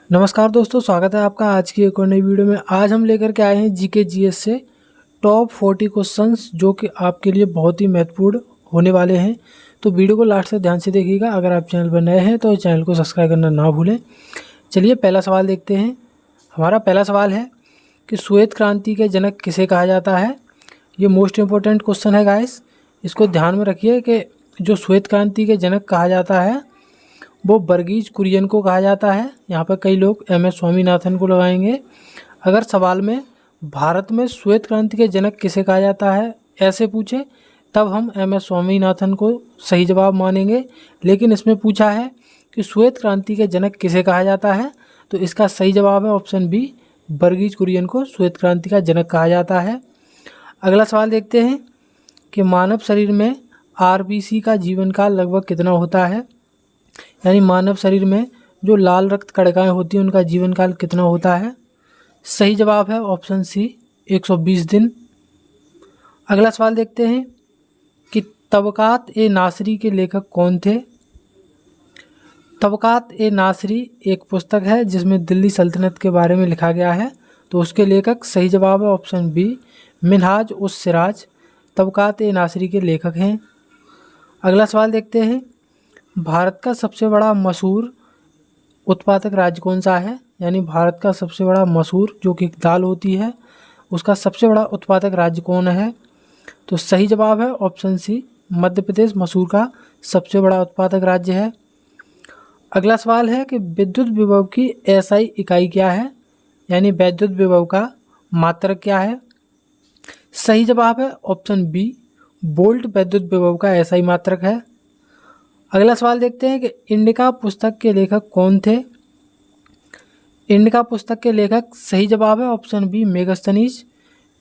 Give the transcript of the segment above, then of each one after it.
नमस्कार दोस्तों, स्वागत है आपका आज की एक और नई वीडियो में। आज हम लेकर के आए हैं जीके जीएस से टॉप 40 क्वेश्चंस जो कि आपके लिए बहुत ही महत्वपूर्ण होने वाले हैं। तो वीडियो को लास्ट तक ध्यान से देखिएगा। अगर आप चैनल पर नए हैं तो चैनल को सब्सक्राइब करना ना भूलें। चलिए पहला सवाल देखते हैं। हमारा पहला सवाल है कि श्वेत क्रांति के जनक किसे कहा जाता है। ये मोस्ट इम्पोर्टेंट क्वेश्चन है गाइस, इसको ध्यान में रखिए कि जो श्वेत क्रांति के जनक कहा जाता है वो वर्गीज कुरियन को कहा जाता है। यहाँ पर कई लोग एम एस स्वामीनाथन को लगाएंगे। अगर सवाल में भारत में श्वेत क्रांति के जनक किसे कहा जाता है ऐसे पूछे तब हम एम एस स्वामीनाथन को सही जवाब मानेंगे, लेकिन इसमें पूछा है कि श्वेत क्रांति के जनक किसे कहा जाता है तो इसका सही जवाब है ऑप्शन बी, वर्गीज कुरियन को श्वेत क्रांति का जनक कहा जाता है। अगला सवाल देखते हैं कि मानव शरीर में आरबीसी का जीवन काल लगभग कितना होता है, यानी मानव शरीर में जो लाल रक्त कणिकाएं होती हैं उनका जीवन काल कितना होता है। सही जवाब है ऑप्शन सी, 120 दिन। अगला सवाल देखते हैं कि तबकात ए नासरी के लेखक कौन थे। तबकात ए नासरी एक पुस्तक है जिसमें दिल्ली सल्तनत के बारे में लिखा गया है, तो उसके लेखक सही जवाब है ऑप्शन बी, मिनहाज उस सिराज तबकात ए नासरी के लेखक हैं। अगला सवाल देखते हैं, भारत का सबसे बड़ा मसूर उत्पादक राज्य कौन सा है, यानी भारत का सबसे बड़ा मसूर जो कि दाल होती है उसका सबसे बड़ा उत्पादक राज्य कौन है। तो सही जवाब है ऑप्शन सी, मध्य प्रदेश मसूर का सबसे बड़ा उत्पादक राज्य है। अगला सवाल है कि विद्युत विभव की एसआई इकाई क्या है, यानी विद्युत विभव का मात्रक क्या है। सही जवाब है ऑप्शन बी, वोल्ट विद्युत विभव का एसआई मात्रक है। अगला सवाल देखते हैं कि इंडिका पुस्तक के लेखक कौन थे। इंडिका पुस्तक के लेखक सही जवाब है ऑप्शन बी, मेगस्थनीज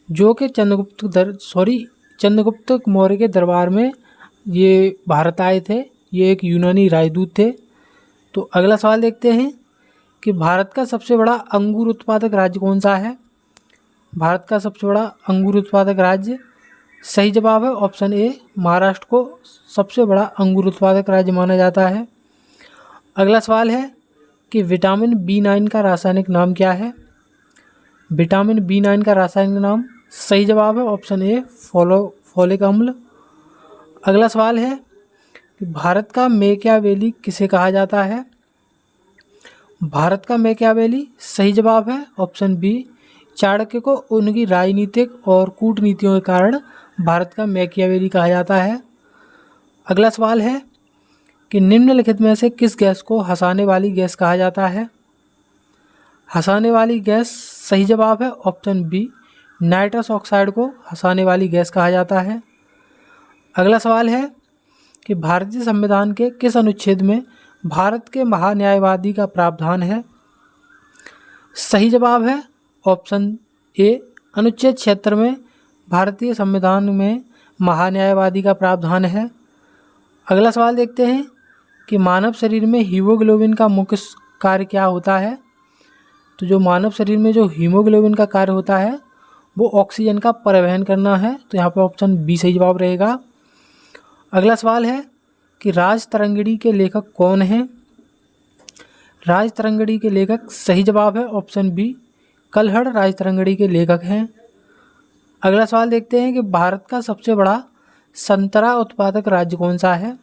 जो कि चंद्रगुप्त मौर्य के दरबार में ये भारत आए थे। ये एक यूनानी राजदूत थे। तो अगला सवाल देखते हैं कि भारत का सबसे बड़ा अंगूर उत्पादक राज्य कौन सा है। भारत का सबसे बड़ा अंगूर उत्पादक राज्य, सही जवाब है ऑप्शन ए, महाराष्ट्र को सबसे बड़ा अंगूर उत्पादक राज्य माना जाता है। अगला सवाल है कि विटामिन B9 का रासायनिक नाम क्या है। विटामिन B9 का रासायनिक नाम, सही जवाब है ऑप्शन ए, फोलिक अम्ल। अगला सवाल है कि भारत का मैकियावेली किसे कहा जाता है। भारत का मैकियावेली, सही जवाब है ऑप्शन बी, चाणक्य को उनकी राजनीतिक और कूटनीतियों के कारण भारत का मैकियावेली कहा जाता है। अगला सवाल है कि निम्नलिखित में से किस गैस को हंसाने वाली गैस कहा जाता है। हंसाने वाली गैस, सही जवाब है ऑप्शन बी, नाइट्रस ऑक्साइड को हंसाने वाली गैस कहा जाता है। अगला सवाल है कि भारतीय संविधान के किस अनुच्छेद में भारत के महान्यायवादी का प्रावधान है। सही जवाब है ऑप्शन ए, अनुच्छेद 76 में भारतीय संविधान में महान्यायवादी का प्रावधान है। अगला सवाल देखते हैं कि मानव शरीर में हीमोग्लोबिन का मुख्य कार्य क्या होता है। तो जो मानव शरीर में जो हीमोग्लोबिन का कार्य होता है वो ऑक्सीजन का परिवहन करना है, तो यहाँ पे ऑप्शन बी सही जवाब रहेगा। अगला सवाल है कि राज तरंगिणी के लेखक कौन हैं। राज तरंगिणी के लेखक, सही जवाब है ऑप्शन बी, कल्हड़ राज तरंगिणी के लेखक हैं। अगला सवाल देखते हैं कि भारत का सबसे बड़ा संतरा उत्पादक राज्य कौन सा है।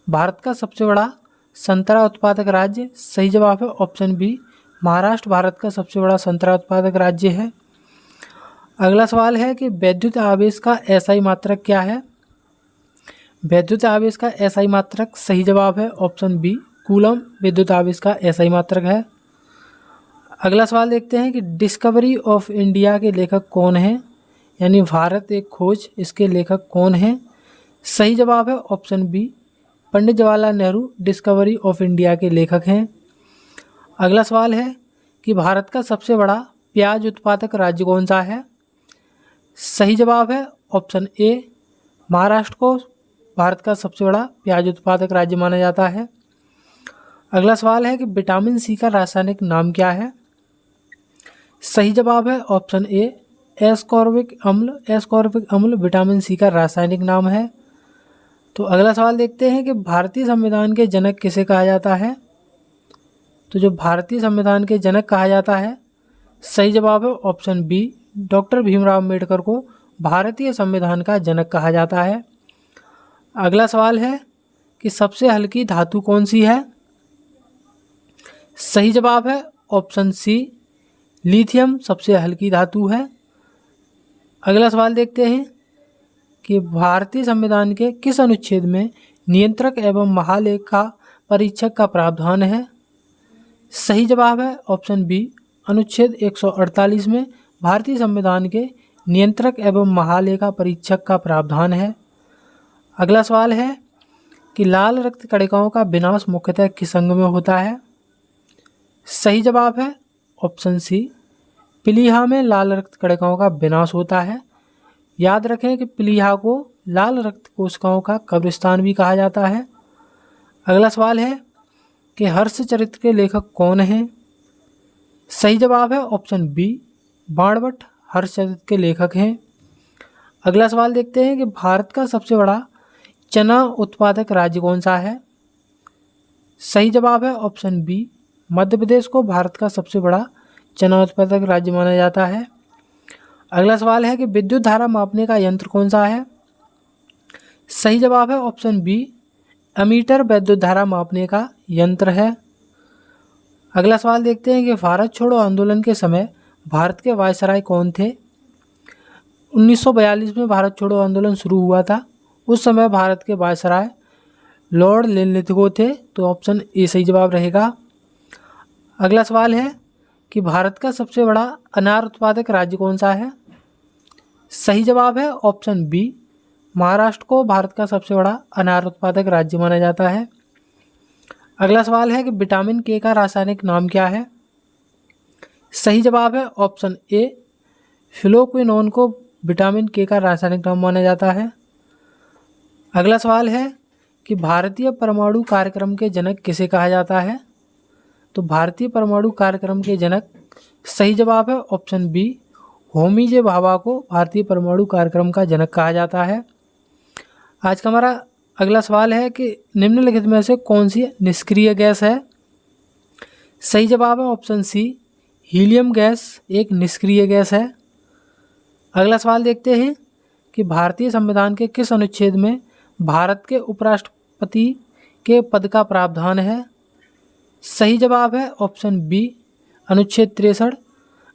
भारत का सबसे बड़ा संतरा उत्पादक राज्य, सही जवाब है ऑप्शन बी, महाराष्ट्र भारत का सबसे बड़ा संतरा उत्पादक राज्य है। अगला सवाल है कि वैद्युत आवेश का एसआई मात्रक क्या है। वैद्युत आवेश का एसआई मात्रक, सही जवाब है ऑप्शन बी, कूलम विद्युत आवेश का एसआई मात्रक है। अगला सवाल देखते हैं कि डिस्कवरी ऑफ इंडिया के लेखक कौन हैं, यानी भारत एक खोज, इसके लेखक कौन हैं। सही जवाब है option B, Pandit Jawaharlal Nehru discovery of India के लेखक हैं। अगला सवाल है कि भारत का सबसे बड़ा प्याज उत्पादक राज्य कौन सा है। सही जवाब है ऑप्शन ए, महाराष्ट्र को भारत का सबसे बड़ा प्याज उत्पादक राज्य माना जाता है। अगला सवाल है कि विटामिन सी का रासायनिक नाम क्या है। सही जवाब है ऑप्शन ए, एस्कॉर्बिक अम्ल। एस्कॉर्बिक अम्ल विटामिन सी का रासायनिक नाम है। तो अगला सवाल देखते हैं कि भारतीय संविधान के जनक किसे कहा जाता है। तो जो भारतीय संविधान के जनक कहा जाता है, सही जवाब है option B, doctor Bhimrao Ambedkar को भारतीय संविधान का जनक कहा जाता है। अगला सवाल है कि सबसे हल्की धातु कौन सी है? सही जवाब है ऑप्शन सी, लिथियम सबसे हल्की धातु है। अगला सवाल देखते हैं कि भारतीय संविधान के किस अनुच्छेद में नियंत्रक एवं महालेखा परीक्षक का प्रावधान है? सही जवाब है ऑप्शन बी, अनुच्छेद 148 में भारतीय संविधान के नियंत्रक एवं महालेखा परीक्षक का प्रावधान है। अगला सवाल है कि लाल रक्त कणिकाओं का विनाश मुख्यतः किस अंग में होता है? सही जवाब है ऑप्शन सी, प्लीहा में लाल रक्त कणिकाओं का विनाश होता है। याद रखें कि प्लीहा को लाल रक्त कोशिकाओं का कब्रिस्तान भी कहा जाता है। अगला सवाल है कि हर्षचरित्र के लेखक कौन हैं? सही जवाब है ऑप्शन बी, बाणभट्ट हर्षचरित्र के लेखक हैं। अगला सवाल देखते हैं कि भारत का सबसे बड़ा चना उत्पादक राज्य कौन सा है? सही जवाब है ऑप्शन बी, मध्य प्रदेश को भारत का सबसे बड़ा चना उत्पादक राज्य माना जाता है। अगला सवाल है कि विद्युत धारा मापने का यंत्र कौन सा है? सही जवाब है ऑप्शन बी, एमीटर विद्युत धारा मापने का यंत्र है। अगला सवाल देखते हैं कि भारत छोड़ो आंदोलन के समय भारत के वायसराय कौन थे? 1942 में भारत छोड़ो आंदोलन शुरू हुआ था। उस समय भारत के वायसराय लॉर्ड लिनलिथगो थे, तो ऑप्शन ए सही जवाब रहेगा। अगला सवाल है कि भारत का सबसे बड़ा अनार उत्पादक राज्य कौन सा है? सही जवाब है ऑप्शन बी, महाराष्ट्र को भारत का सबसे बड़ा अनार उत्पादक राज्य माना जाता है। अगला सवाल है कि विटामिन के का रासायनिक नाम क्या है? सही जवाब है ऑप्शन ए, फ्लोक्विनोन को विटामिन के का रासायनिक नाम माना जाता है। अगला सवाल है कि भारतीय परमाणु कार्यक्रम के जनक किसे कहा जाता है? तो भारतीय परमाणु कार्यक्रम के जनक, सही जवाब है ऑप्शन बी, होमी जे भाभा को भारतीय परमाणु कार्यक्रम का जनक कहा जाता है। आज का हमारा अगला सवाल है कि निम्नलिखित में से कौन सी निष्क्रिय गैस है? सही जवाब है ऑप्शन सी, हीलियम गैस एक निष्क्रिय गैस है। अगला सवाल देखते हैं कि भारतीय संविधान के किस अनुच्छेद में भारत के उपराष्ट्रपति के पद का प्रावधान है? सही जवाब है ऑप्शन बी, अनुच्छेद 63।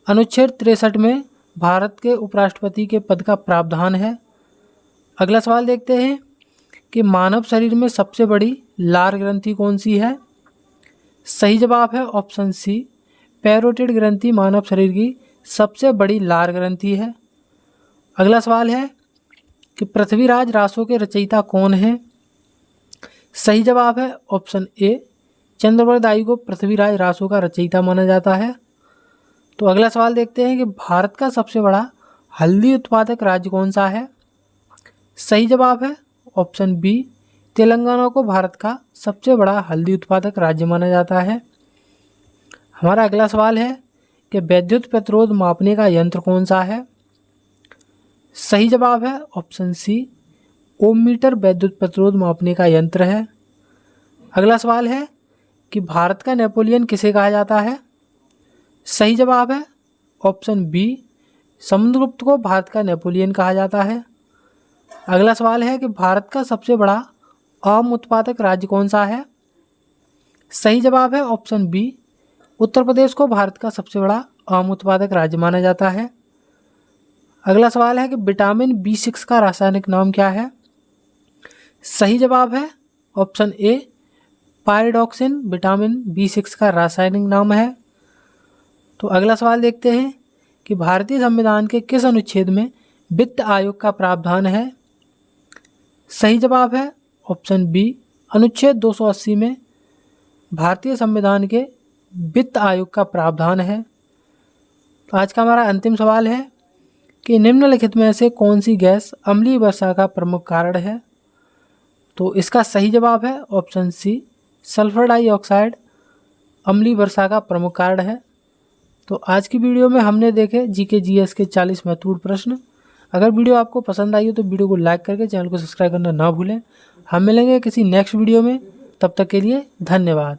अनुच्छेद 63 में भारत के उपराष्ट्रपति के पद का प्रावधान है। अगला सवाल देखते हैं कि मानव शरीर में सबसे बड़ी लार ग्रंथि कौन सी है? सही जवाब है ऑप्शन सी, पैरोटिड ग्रंथि मानव शरीर की सबसे बड़ी लार ग्रंथि है। अगला सवाल है कि पृथ्वीराज रासो के रचयिता कौन हैं? सही जवाब है ऑप्शन ए, चंद्रवरदाई को पृथ्वीराज रासो का रचयिता माना जाता है। तो अगला सवाल देखते हैं कि भारत का सबसे बड़ा हल्दी उत्पादक राज्य कौन सा है? सही जवाब है ऑप्शन बी, तेलंगाना को भारत का सबसे बड़ा हल्दी उत्पादक राज्य माना जाता है। हमारा अगला सवाल है कि विद्युत प्रतिरोध मापने का यंत्र कौन सा है? सही जवाब है ऑप्शन सी, ओम मीटर विद्युत प्रतिरोध मापने का यंत्र है। अगला सवाल है कि भारत का नेपोलियन किसे कहा जाता है? सही जवाब है ऑप्शन बी, समुद्रगुप्त को भारत का नेपोलियन कहा जाता है। अगला सवाल है कि भारत का सबसे बड़ा आम उत्पादक राज्य कौन सा है? सही जवाब है ऑप्शन बी, उत्तर प्रदेश को भारत का सबसे बड़ा आम उत्पादक राज्य माना जाता है। अगला सवाल है कि विटामिन B6 का रासायनिक नाम क्या है? सही जवाब है option A, pyridoxine vitamin B6 का रासायनिक नाम है। तो अगला सवाल देखते हैं कि भारतीय संविधान के किस अनुच्छेद में वित्त आयोग का प्रावधान है? सही जवाब है ऑप्शन बी, अनुच्छेद 280 में भारतीय संविधान के वित्त आयोग का प्रावधान है। तो आज का हमारा अंतिम सवाल है कि निम्नलिखित में से कौन सी गैस अम्लीय वर्षा का प्रमुख कारण है? तो इसका सही जवाब है ऑप्शन सी, सल्फर डाइऑक्साइड अम्लीय वर्षा का प्रमुख कारण है। तो आज की वीडियो में हमने देखे जीके जीएस के 40 महत्वपूर्ण प्रश्न। अगर वीडियो आपको पसंद आई हो तो वीडियो को लाइक करके चैनल को सब्सक्राइब करना ना भूलें। हम मिलेंगे किसी नेक्स्ट वीडियो में, तब तक के लिए धन्यवाद।